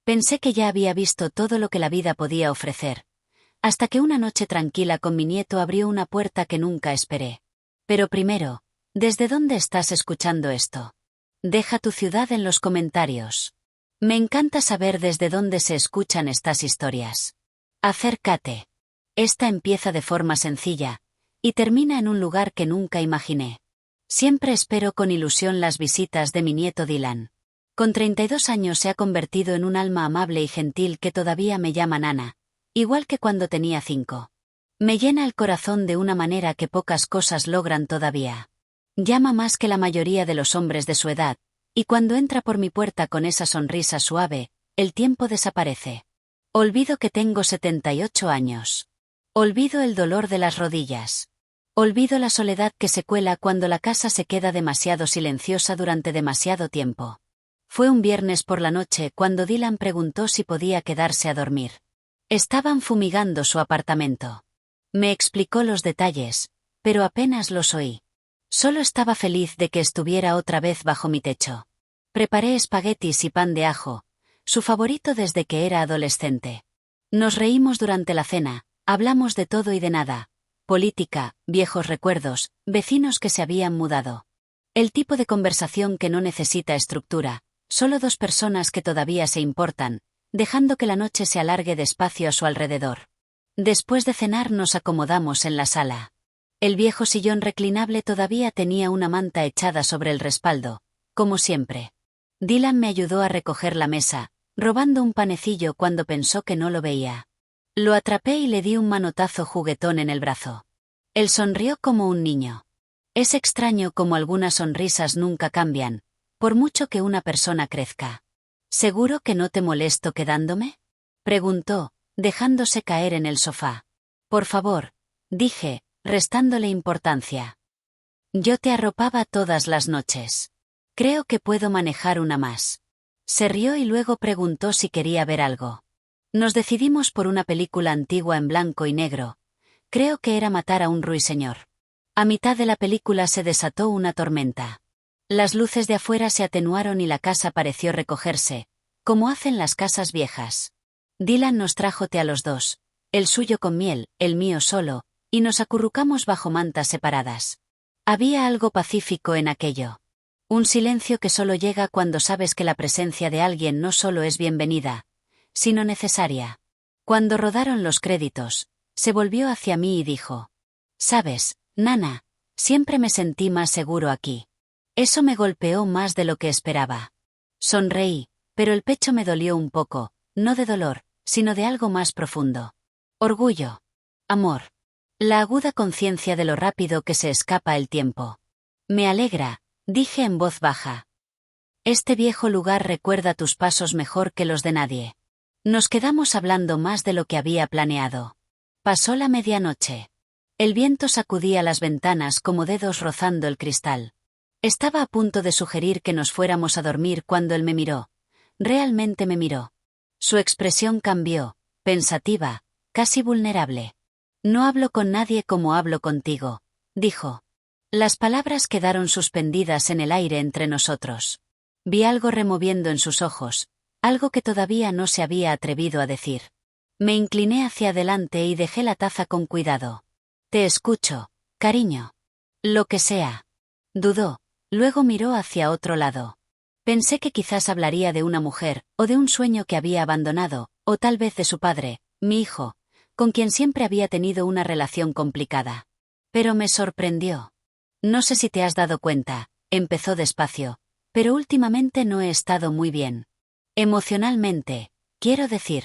Pensé que ya había visto todo lo que la vida podía ofrecer, hasta que una noche tranquila con mi nieto abrió una puerta que nunca esperé. Pero primero, ¿desde dónde estás escuchando esto? Deja tu ciudad en los comentarios. Me encanta saber desde dónde se escuchan estas historias. Acércate. Esta empieza de forma sencilla, y termina en un lugar que nunca imaginé. Siempre espero con ilusión las visitas de mi nieto Dylan. Con 32 años se ha convertido en un alma amable y gentil que todavía me llama Nana, igual que cuando tenía 5. Me llena el corazón de una manera que pocas cosas logran todavía. Llama más que la mayoría de los hombres de su edad, y cuando entra por mi puerta con esa sonrisa suave, el tiempo desaparece. Olvido que tengo 78 años. Olvido el dolor de las rodillas. Olvido la soledad que se cuela cuando la casa se queda demasiado silenciosa durante demasiado tiempo. Fue un viernes por la noche cuando Dylan preguntó si podía quedarse a dormir. Estaban fumigando su apartamento. Me explicó los detalles, pero apenas los oí. Solo estaba feliz de que estuviera otra vez bajo mi techo. Preparé espaguetis y pan de ajo, su favorito desde que era adolescente. Nos reímos durante la cena, hablamos de todo y de nada. Política, viejos recuerdos, vecinos que se habían mudado. El tipo de conversación que no necesita estructura. Solo dos personas que todavía se importan, dejando que la noche se alargue despacio a su alrededor. Después de cenar nos acomodamos en la sala. El viejo sillón reclinable todavía tenía una manta echada sobre el respaldo, como siempre. Dylan me ayudó a recoger la mesa, robando un panecillo cuando pensó que no lo veía. Lo atrapé y le di un manotazo juguetón en el brazo. Él sonrió como un niño. Es extraño cómo algunas sonrisas nunca cambian, por mucho que una persona crezca. ¿Seguro que no te molesto quedándome?, preguntó, dejándose caer en el sofá. Por favor, dije, restándole importancia. Yo te arropaba todas las noches. Creo que puedo manejar una más. Se rió y luego preguntó si quería ver algo. Nos decidimos por una película antigua en blanco y negro. Creo que era Matar a un ruiseñor. A mitad de la película se desató una tormenta. Las luces de afuera se atenuaron y la casa pareció recogerse, como hacen las casas viejas. Dylan nos trajo té a los dos, el suyo con miel, el mío solo, y nos acurrucamos bajo mantas separadas. Había algo pacífico en aquello. Un silencio que solo llega cuando sabes que la presencia de alguien no solo es bienvenida, sino necesaria. Cuando rodaron los créditos, se volvió hacia mí y dijo: «Sabes, Nana, siempre me sentí más seguro aquí». Eso me golpeó más de lo que esperaba. Sonreí, pero el pecho me dolió un poco, no de dolor, sino de algo más profundo. Orgullo. Amor. La aguda conciencia de lo rápido que se escapa el tiempo. Me alegra, dije en voz baja. Este viejo lugar recuerda tus pasos mejor que los de nadie. Nos quedamos hablando más de lo que había planeado. Pasó la medianoche. El viento sacudía las ventanas como dedos rozando el cristal. Estaba a punto de sugerir que nos fuéramos a dormir cuando él me miró. Realmente me miró. Su expresión cambió, pensativa, casi vulnerable. No hablo con nadie como hablo contigo, dijo. Las palabras quedaron suspendidas en el aire entre nosotros. Vi algo removiendo en sus ojos, algo que todavía no se había atrevido a decir. Me incliné hacia adelante y dejé la taza con cuidado. Te escucho, cariño. Lo que sea. Dudó. Luego miró hacia otro lado. Pensé que quizás hablaría de una mujer, o de un sueño que había abandonado, o tal vez de su padre, mi hijo, con quien siempre había tenido una relación complicada. Pero me sorprendió. No sé si te has dado cuenta, empezó despacio, pero últimamente no he estado muy bien. Emocionalmente, quiero decir.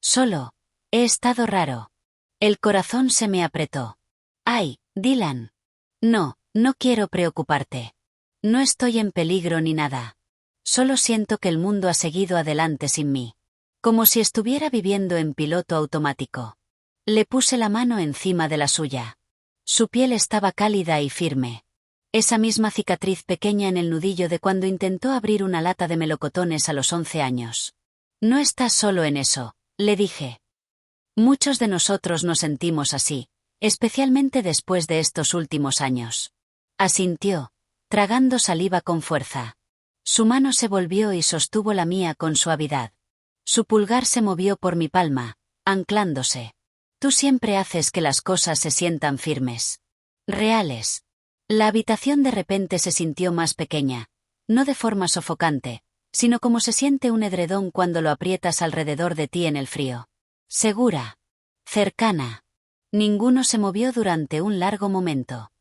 Solo, he estado raro. El corazón se me apretó. Ay, Dylan. No, no quiero preocuparte. No estoy en peligro ni nada. Solo siento que el mundo ha seguido adelante sin mí. Como si estuviera viviendo en piloto automático. Le puse la mano encima de la suya. Su piel estaba cálida y firme. Esa misma cicatriz pequeña en el nudillo de cuando intentó abrir una lata de melocotones a los 11 años. No estás solo en eso, le dije. Muchos de nosotros nos sentimos así, especialmente después de estos últimos años. Asintió, tragando saliva con fuerza. Su mano se volvió y sostuvo la mía con suavidad. Su pulgar se movió por mi palma, anclándose. Tú siempre haces que las cosas se sientan firmes. Reales. La habitación de repente se sintió más pequeña, no de forma sofocante, sino como se siente un edredón cuando lo aprietas alrededor de ti en el frío. Segura. Cercana. Ninguno se movió durante un largo momento.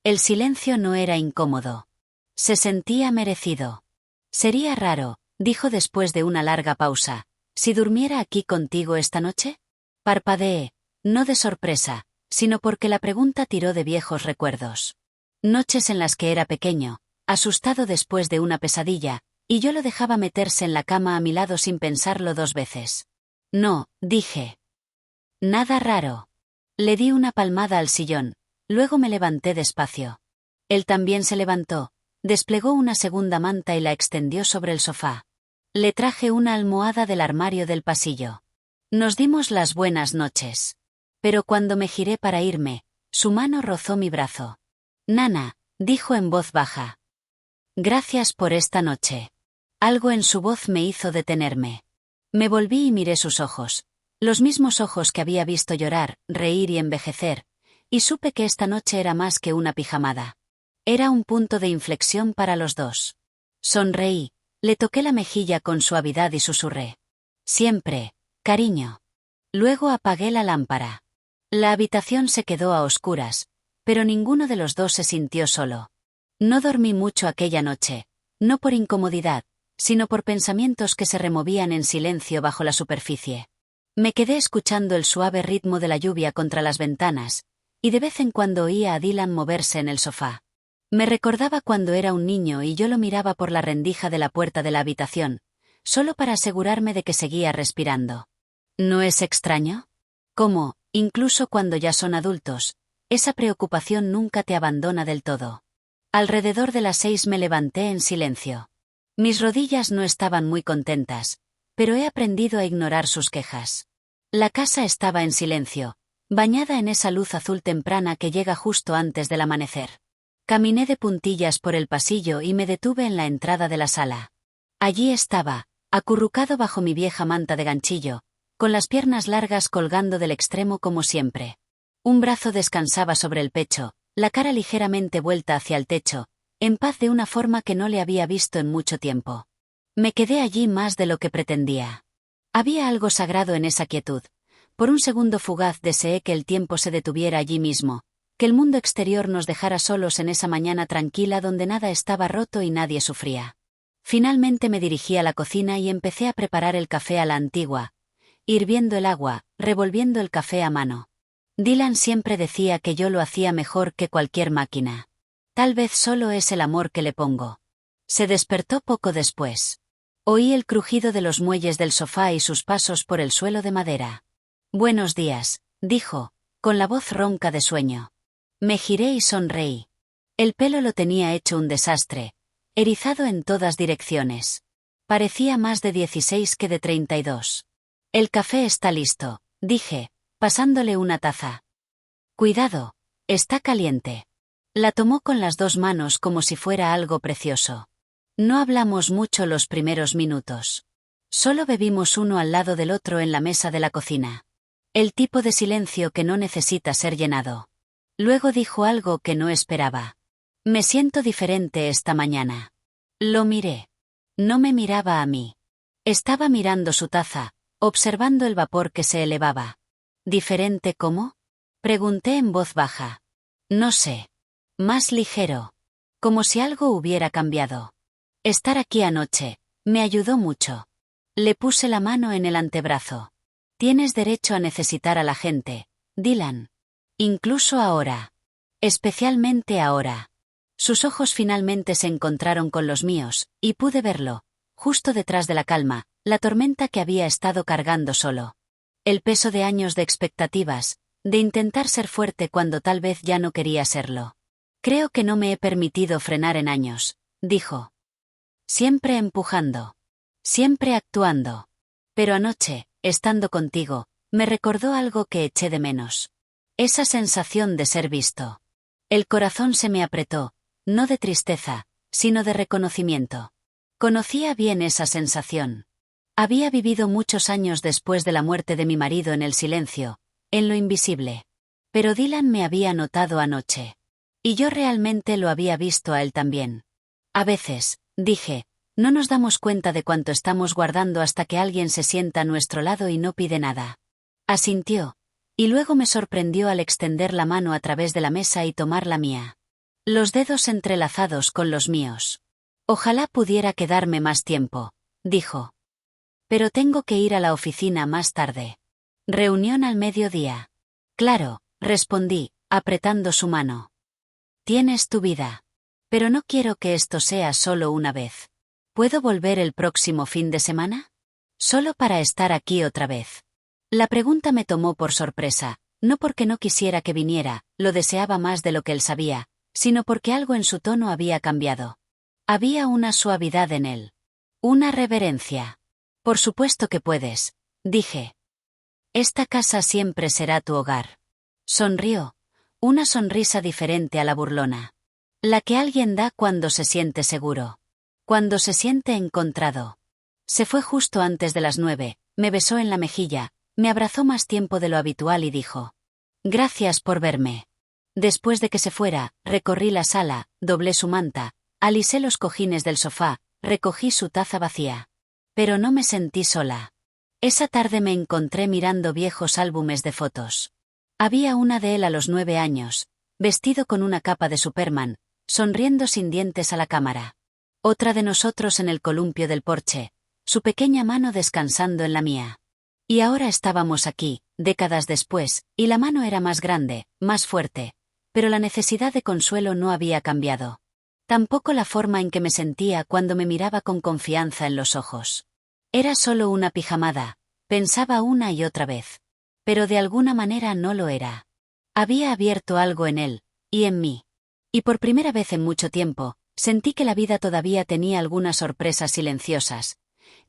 El silencio no era incómodo. Se sentía merecido. Sería raro, dijo después de una larga pausa, si durmiera aquí contigo esta noche. Parpadeé, no de sorpresa, sino porque la pregunta tiró de viejos recuerdos. Noches en las que era pequeño, asustado después de una pesadilla, y yo lo dejaba meterse en la cama a mi lado sin pensarlo 2 veces. No, dije. Nada raro. Le di una palmada al sillón, luego me levanté despacio. Él también se levantó, desplegó una segunda manta y la extendió sobre el sofá. Le traje una almohada del armario del pasillo. Nos dimos las buenas noches. Pero cuando me giré para irme, su mano rozó mi brazo. Nana, dijo en voz baja. Gracias por esta noche. Algo en su voz me hizo detenerme. Me volví y miré sus ojos, los mismos ojos que había visto llorar, reír y envejecer, y supe que esta noche era más que una pijamada. Era un punto de inflexión para los dos. Sonreí, le toqué la mejilla con suavidad y susurré. Siempre, cariño. Luego apagué la lámpara. La habitación se quedó a oscuras, pero ninguno de los dos se sintió solo. No dormí mucho aquella noche, no por incomodidad, sino por pensamientos que se removían en silencio bajo la superficie. Me quedé escuchando el suave ritmo de la lluvia contra las ventanas, y de vez en cuando oía a Dylan moverse en el sofá. Me recordaba cuando era un niño y yo lo miraba por la rendija de la puerta de la habitación, solo para asegurarme de que seguía respirando. ¿No es extraño? Cómo, incluso cuando ya son adultos, esa preocupación nunca te abandona del todo. Alrededor de las 6 me levanté en silencio. Mis rodillas no estaban muy contentas, pero he aprendido a ignorar sus quejas. La casa estaba en silencio, bañada en esa luz azul temprana que llega justo antes del amanecer. Caminé de puntillas por el pasillo y me detuve en la entrada de la sala. Allí estaba, acurrucado bajo mi vieja manta de ganchillo, con las piernas largas colgando del extremo como siempre. Un brazo descansaba sobre el pecho, la cara ligeramente vuelta hacia el techo, en paz de una forma que no le había visto en mucho tiempo. Me quedé allí más de lo que pretendía. Había algo sagrado en esa quietud. Por un segundo fugaz deseé que el tiempo se detuviera allí mismo, que el mundo exterior nos dejara solos en esa mañana tranquila donde nada estaba roto y nadie sufría. Finalmente me dirigí a la cocina y empecé a preparar el café a la antigua, hirviendo el agua, revolviendo el café a mano. Dylan siempre decía que yo lo hacía mejor que cualquier máquina. Tal vez solo es el amor que le pongo. Se despertó poco después. Oí el crujido de los muelles del sofá y sus pasos por el suelo de madera. Buenos días, dijo, con la voz ronca de sueño. Me giré y sonreí. El pelo lo tenía hecho un desastre, erizado en todas direcciones. Parecía más de 16 que de 32. El café está listo, dije, pasándole una taza. Cuidado, está caliente. La tomó con las 2 manos como si fuera algo precioso. No hablamos mucho los primeros minutos. Solo bebimos uno al lado del otro en la mesa de la cocina. El tipo de silencio que no necesita ser llenado. Luego dijo algo que no esperaba. Me siento diferente esta mañana. Lo miré. No me miraba a mí. Estaba mirando su taza, observando el vapor que se elevaba. ¿Diferente cómo? Pregunté en voz baja. No sé. Más ligero. Como si algo hubiera cambiado. Estar aquí anoche me ayudó mucho. Le puse la mano en el antebrazo. Tienes derecho a necesitar a la gente, Dylan. Incluso ahora. Especialmente ahora. Sus ojos finalmente se encontraron con los míos, y pude verlo, justo detrás de la calma, la tormenta que había estado cargando solo. El peso de años de expectativas, de intentar ser fuerte cuando tal vez ya no quería serlo. Creo que no me he permitido frenar en años, dijo. Siempre empujando. Siempre actuando. Pero anoche, estando contigo, me recordó algo que eché de menos. Esa sensación de ser visto. El corazón se me apretó, no de tristeza, sino de reconocimiento. Conocía bien esa sensación. Había vivido muchos años después de la muerte de mi marido en el silencio, en lo invisible. Pero Dylan me había notado anoche. Y yo realmente lo había visto a él también. A veces, dije, no nos damos cuenta de cuánto estamos guardando hasta que alguien se sienta a nuestro lado y no pide nada. Asintió. Y luego me sorprendió al extender la mano a través de la mesa y tomar la mía. Los dedos entrelazados con los míos. Ojalá pudiera quedarme más tiempo, dijo. Pero tengo que ir a la oficina más tarde. Reunión al mediodía. Claro, respondí, apretando su mano. Tienes tu vida. Pero no quiero que esto sea solo una vez. ¿Puedo volver el próximo fin de semana? Solo para estar aquí otra vez. La pregunta me tomó por sorpresa, no porque no quisiera que viniera, lo deseaba más de lo que él sabía, sino porque algo en su tono había cambiado. Había una suavidad en él. Una reverencia. Por supuesto que puedes, dije. Esta casa siempre será tu hogar. Sonrió. Una sonrisa diferente a la burlona. La que alguien da cuando se siente seguro. Cuando se siente encontrado. Se fue justo antes de las 9, me besó en la mejilla, me abrazó más tiempo de lo habitual y dijo. Gracias por verme. Después de que se fuera, recorrí la sala, doblé su manta, alisé los cojines del sofá, recogí su taza vacía. Pero no me sentí sola. Esa tarde me encontré mirando viejos álbumes de fotos. Había una de él a los 9 años, vestido con una capa de Superman, sonriendo sin dientes a la cámara. Otra de nosotros en el columpio del porche, su pequeña mano descansando en la mía. Y ahora estábamos aquí, décadas después, y la mano era más grande, más fuerte, pero la necesidad de consuelo no había cambiado. Tampoco la forma en que me sentía cuando me miraba con confianza en los ojos. Era solo una pijamada, pensaba una y otra vez. Pero de alguna manera no lo era. Había abierto algo en él, y en mí. Y por primera vez en mucho tiempo, sentí que la vida todavía tenía algunas sorpresas silenciosas.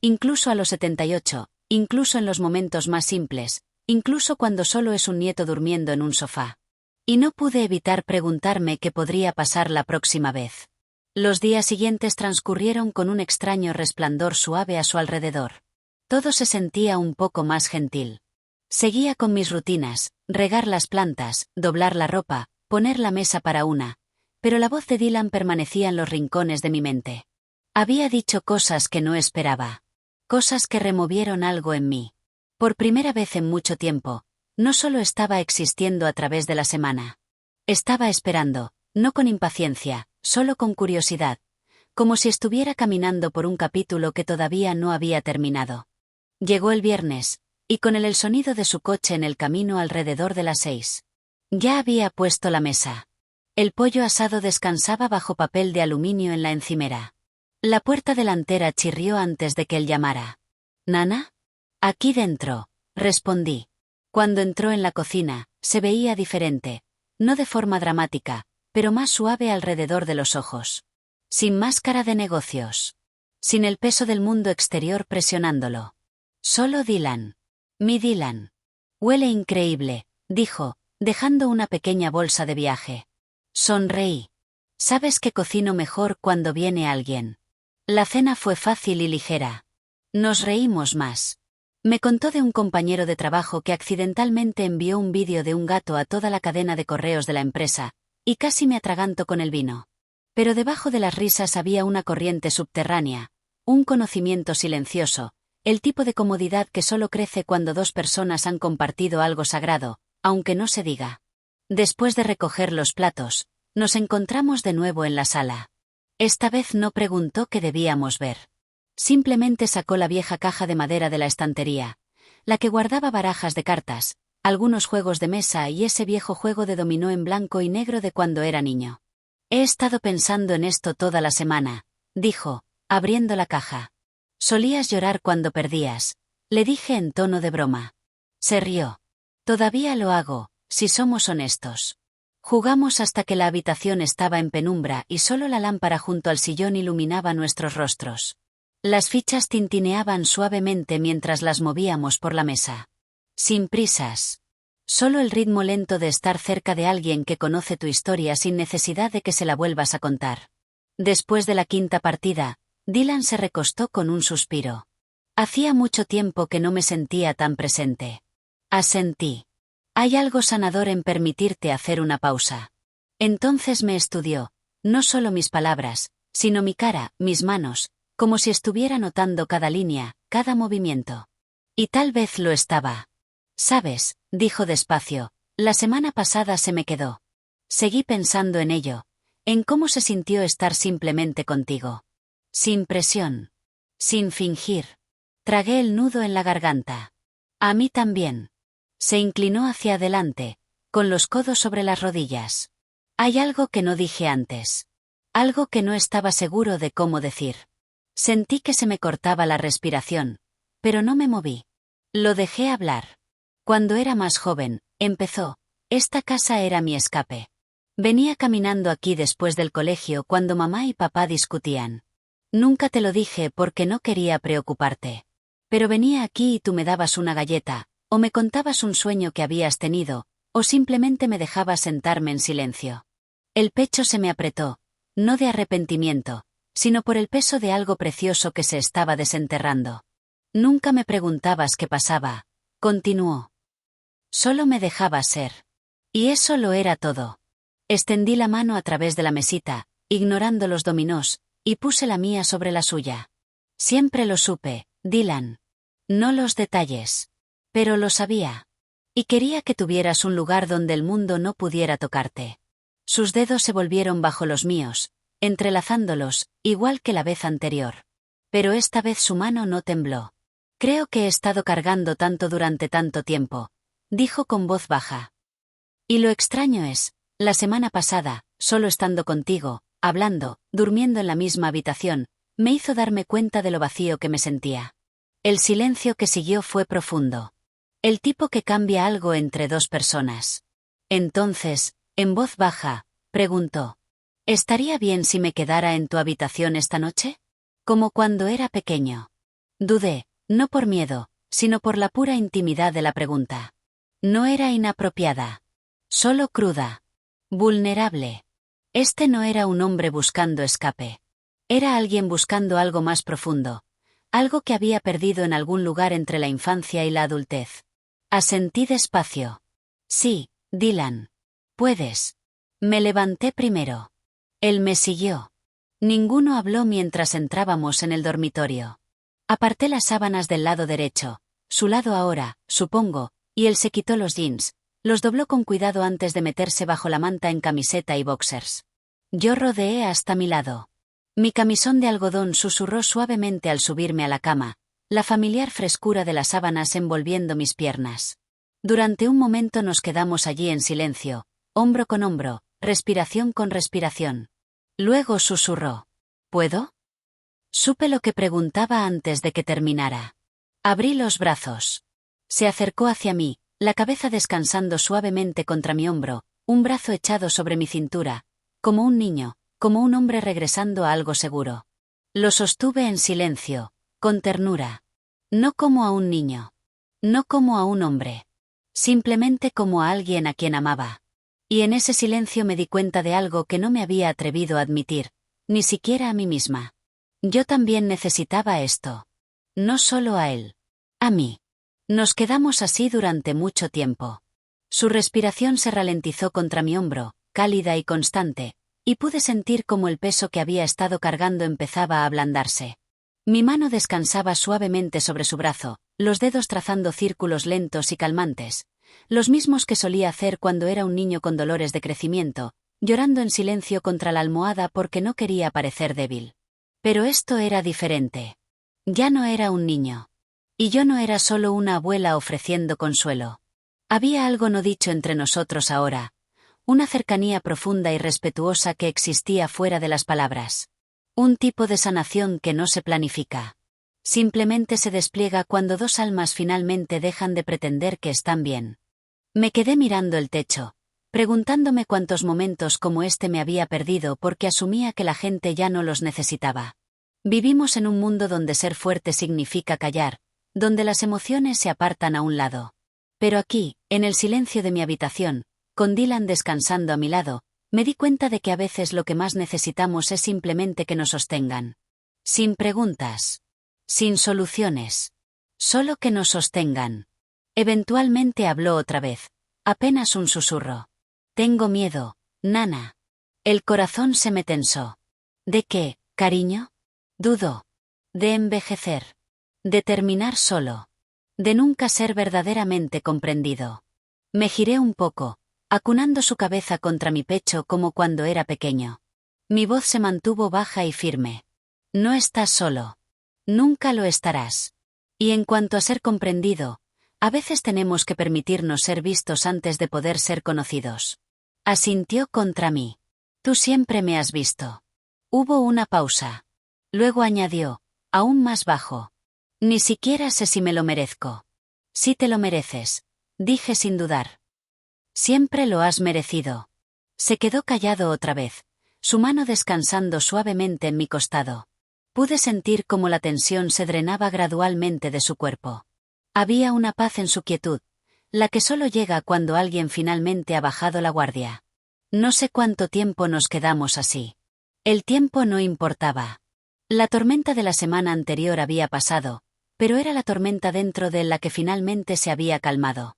Incluso a los 78, incluso en los momentos más simples, incluso cuando solo es un nieto durmiendo en un sofá. Y no pude evitar preguntarme qué podría pasar la próxima vez. Los días siguientes transcurrieron con un extraño resplandor suave a su alrededor. Todo se sentía un poco más gentil. Seguía con mis rutinas, regar las plantas, doblar la ropa, poner la mesa para una, pero la voz de Dylan permanecía en los rincones de mi mente. Había dicho cosas que no esperaba. Cosas que removieron algo en mí. Por primera vez en mucho tiempo, no solo estaba existiendo a través de la semana. Estaba esperando, no con impaciencia, solo con curiosidad, como si estuviera caminando por un capítulo que todavía no había terminado. Llegó el viernes, y con él el sonido de su coche en el camino alrededor de las 6. Ya había puesto la mesa. El pollo asado descansaba bajo papel de aluminio en la encimera. La puerta delantera chirrió antes de que él llamara. ¿Nana? Aquí dentro, respondí. Cuando entró en la cocina, se veía diferente, no de forma dramática, pero más suave alrededor de los ojos. Sin máscara de negocios. Sin el peso del mundo exterior presionándolo. Solo Dylan. Mi Dylan. Huele increíble, dijo, dejando una pequeña bolsa de viaje. Sonreí. Sabes que cocino mejor cuando viene alguien. La cena fue fácil y ligera. Nos reímos más. Me contó de un compañero de trabajo que accidentalmente envió un vídeo de un gato a toda la cadena de correos de la empresa, y casi me atraganto con el vino. Pero debajo de las risas había una corriente subterránea, un conocimiento silencioso, el tipo de comodidad que solo crece cuando dos personas han compartido algo sagrado, aunque no se diga. Después de recoger los platos, nos encontramos de nuevo en la sala. Esta vez no preguntó qué debíamos ver. Simplemente sacó la vieja caja de madera de la estantería, la que guardaba barajas de cartas, algunos juegos de mesa y ese viejo juego de dominó en blanco y negro de cuando era niño. He estado pensando en esto toda la semana, dijo, abriendo la caja. Solías llorar cuando perdías, le dije en tono de broma. Se rió. Todavía lo hago, si somos honestos. Jugamos hasta que la habitación estaba en penumbra y solo la lámpara junto al sillón iluminaba nuestros rostros. Las fichas tintineaban suavemente mientras las movíamos por la mesa. Sin prisas. Solo el ritmo lento de estar cerca de alguien que conoce tu historia sin necesidad de que se la vuelvas a contar. Después de la quinta partida, Dylan se recostó con un suspiro. Hacía mucho tiempo que no me sentía tan presente. Asentí. Hay algo sanador en permitirte hacer una pausa. Entonces me estudió, no solo mis palabras, sino mi cara, mis manos, como si estuviera notando cada línea, cada movimiento. Y tal vez lo estaba. ¿Sabes?, dijo despacio, la semana pasada se me quedó. Seguí pensando en ello, en cómo se sintió estar simplemente contigo. Sin presión. Sin fingir. Tragué el nudo en la garganta. A mí también. Se inclinó hacia adelante, con los codos sobre las rodillas. Hay algo que no dije antes. Algo que no estaba seguro de cómo decir. Sentí que se me cortaba la respiración, pero no me moví. Lo dejé hablar. Cuando era más joven, empezó, esta casa era mi escape. Venía caminando aquí después del colegio cuando mamá y papá discutían. Nunca te lo dije porque no quería preocuparte. Pero venía aquí y tú me dabas una galleta, o me contabas un sueño que habías tenido, o simplemente me dejabas sentarme en silencio. El pecho se me apretó, no de arrepentimiento, sino por el peso de algo precioso que se estaba desenterrando. Nunca me preguntabas qué pasaba, continuó. Solo me dejabas ser. Y eso lo era todo. Extendí la mano a través de la mesita, ignorando los dominós, y puse la mía sobre la suya. Siempre lo supe, Dylan. No los detalles. Pero lo sabía. Y quería que tuvieras un lugar donde el mundo no pudiera tocarte. Sus dedos se volvieron bajo los míos, entrelazándolos, igual que la vez anterior. Pero esta vez su mano no tembló. Creo que he estado cargando tanto durante tanto tiempo, dijo con voz baja. Y lo extraño es, la semana pasada, solo estando contigo, hablando, durmiendo en la misma habitación, me hizo darme cuenta de lo vacío que me sentía. El silencio que siguió fue profundo. El tipo que cambia algo entre dos personas. Entonces, en voz baja, preguntó. ¿Estaría bien si me quedara en tu habitación esta noche? Como cuando era pequeño. Dudé, no por miedo, sino por la pura intimidad de la pregunta. No era inapropiada. Solo cruda. Vulnerable. Este no era un hombre buscando escape. Era alguien buscando algo más profundo. Algo que había perdido en algún lugar entre la infancia y la adultez. Asentí despacio. Sí, Dylan. Puedes. Me levanté primero. Él me siguió. Ninguno habló mientras entrábamos en el dormitorio. Aparté las sábanas del lado derecho, su lado ahora, supongo, y él se quitó los jeans, los dobló con cuidado antes de meterse bajo la manta en camiseta y boxers. Yo rodeé hasta mi lado. Mi camisón de algodón susurró suavemente al subirme a la cama, la familiar frescura de las sábanas envolviendo mis piernas. Durante un momento nos quedamos allí en silencio, hombro con hombro, respiración con respiración. Luego susurró. ¿Puedo? Supe lo que preguntaba antes de que terminara. Abrí los brazos. Se acercó hacia mí, la cabeza descansando suavemente contra mi hombro, un brazo echado sobre mi cintura, como un niño, como un hombre regresando a algo seguro. Lo sostuve en silencio, con ternura. No como a un niño. No como a un hombre. Simplemente como a alguien a quien amaba. Y en ese silencio me di cuenta de algo que no me había atrevido a admitir, ni siquiera a mí misma. Yo también necesitaba esto. No solo a él. A mí. Nos quedamos así durante mucho tiempo. Su respiración se ralentizó contra mi hombro, cálida y constante, y pude sentir cómo el peso que había estado cargando empezaba a ablandarse. Mi mano descansaba suavemente sobre su brazo, los dedos trazando círculos lentos y calmantes, los mismos que solía hacer cuando era un niño con dolores de crecimiento, llorando en silencio contra la almohada porque no quería parecer débil. Pero esto era diferente. Ya no era un niño. Y yo no era solo una abuela ofreciendo consuelo. Había algo no dicho entre nosotros ahora, una cercanía profunda y respetuosa que existía fuera de las palabras. Un tipo de sanación que no se planifica. Simplemente se despliega cuando dos almas finalmente dejan de pretender que están bien. Me quedé mirando el techo, preguntándome cuántos momentos como este me había perdido porque asumía que la gente ya no los necesitaba. Vivimos en un mundo donde ser fuerte significa callar, donde las emociones se apartan a un lado. Pero aquí, en el silencio de mi habitación, con Dylan descansando a mi lado, me di cuenta de que a veces lo que más necesitamos es simplemente que nos sostengan. Sin preguntas. Sin soluciones. Solo que nos sostengan. Eventualmente habló otra vez. Apenas un susurro. Tengo miedo, Nana. El corazón se me tensó. ¿De qué, cariño? Dudo. De envejecer. De terminar solo. De nunca ser verdaderamente comprendido. Me giré un poco, acunando su cabeza contra mi pecho como cuando era pequeño. Mi voz se mantuvo baja y firme. No estás solo. Nunca lo estarás. Y en cuanto a ser comprendido, a veces tenemos que permitirnos ser vistos antes de poder ser conocidos. Asintió contra mí. Tú siempre me has visto. Hubo una pausa. Luego añadió, aún más bajo. Ni siquiera sé si me lo merezco. Sí te lo mereces, dije sin dudar. Siempre lo has merecido. Se quedó callado otra vez, su mano descansando suavemente en mi costado. Pude sentir cómo la tensión se drenaba gradualmente de su cuerpo. Había una paz en su quietud, la que solo llega cuando alguien finalmente ha bajado la guardia. No sé cuánto tiempo nos quedamos así. El tiempo no importaba. La tormenta de la semana anterior había pasado, pero era la tormenta dentro de la que finalmente se había calmado.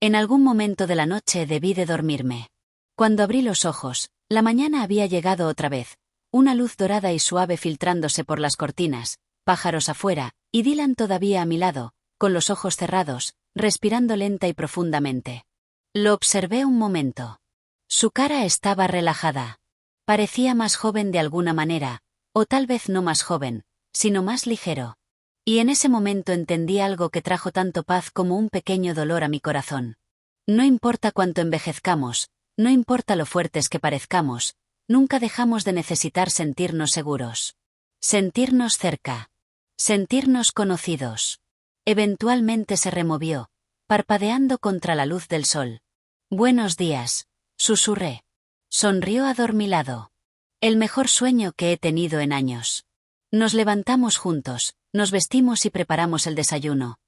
En algún momento de la noche debí de dormirme. Cuando abrí los ojos, la mañana había llegado otra vez, una luz dorada y suave filtrándose por las cortinas, pájaros afuera, y Dylan todavía a mi lado, con los ojos cerrados, respirando lenta y profundamente. Lo observé un momento. Su cara estaba relajada. Parecía más joven de alguna manera, o tal vez no más joven, sino más ligero. Y en ese momento entendí algo que trajo tanto paz como un pequeño dolor a mi corazón. No importa cuánto envejezcamos, no importa lo fuertes que parezcamos, nunca dejamos de necesitar sentirnos seguros. Sentirnos cerca. Sentirnos conocidos. Eventualmente se removió, parpadeando contra la luz del sol. Buenos días, susurré. Sonrió adormilado. El mejor sueño que he tenido en años. Nos levantamos juntos, nos vestimos y preparamos el desayuno.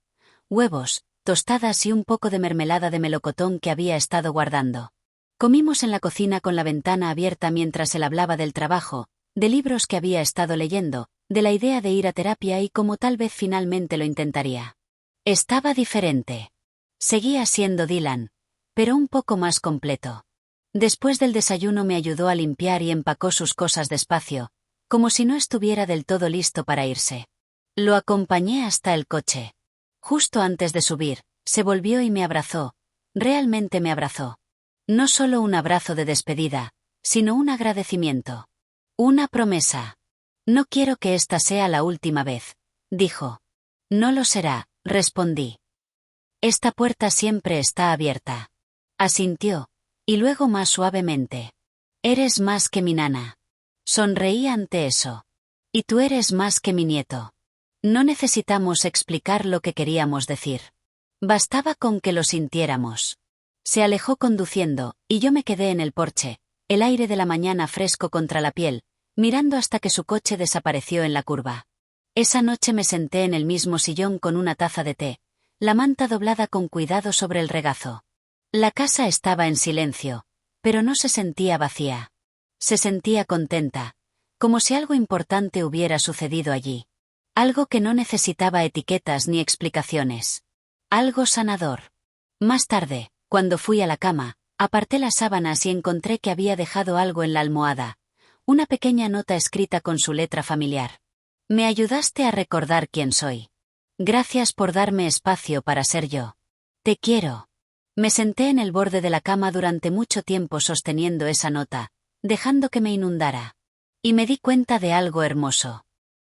Huevos, tostadas y un poco de mermelada de melocotón que había estado guardando. Comimos en la cocina con la ventana abierta mientras él hablaba del trabajo, de libros que había estado leyendo, de la idea de ir a terapia y cómo tal vez finalmente lo intentaría. Estaba diferente. Seguía siendo Dylan, pero un poco más completo. Después del desayuno me ayudó a limpiar y empacó sus cosas despacio, como si no estuviera del todo listo para irse. Lo acompañé hasta el coche. Justo antes de subir, se volvió y me abrazó. Realmente me abrazó. No solo un abrazo de despedida, sino un agradecimiento. Una promesa. No quiero que esta sea la última vez, dijo. No lo será, respondí. Esta puerta siempre está abierta. Asintió, y luego más suavemente. Eres más que mi nana. Sonreí ante eso. Y tú eres más que mi nieto. No necesitamos explicar lo que queríamos decir. Bastaba con que lo sintiéramos. Se alejó conduciendo, y yo me quedé en el porche, el aire de la mañana fresco contra la piel, mirando hasta que su coche desapareció en la curva. Esa noche me senté en el mismo sillón con una taza de té, la manta doblada con cuidado sobre el regazo. La casa estaba en silencio, pero no se sentía vacía. Se sentía contenta, como si algo importante hubiera sucedido allí. Algo que no necesitaba etiquetas ni explicaciones. Algo sanador. Más tarde, cuando fui a la cama, aparté las sábanas y encontré que había dejado algo en la almohada, una pequeña nota escrita con su letra familiar. Me ayudaste a recordar quién soy. Gracias por darme espacio para ser yo. Te quiero. Me senté en el borde de la cama durante mucho tiempo sosteniendo esa nota, dejando que me inundara. Y me di cuenta de algo hermoso.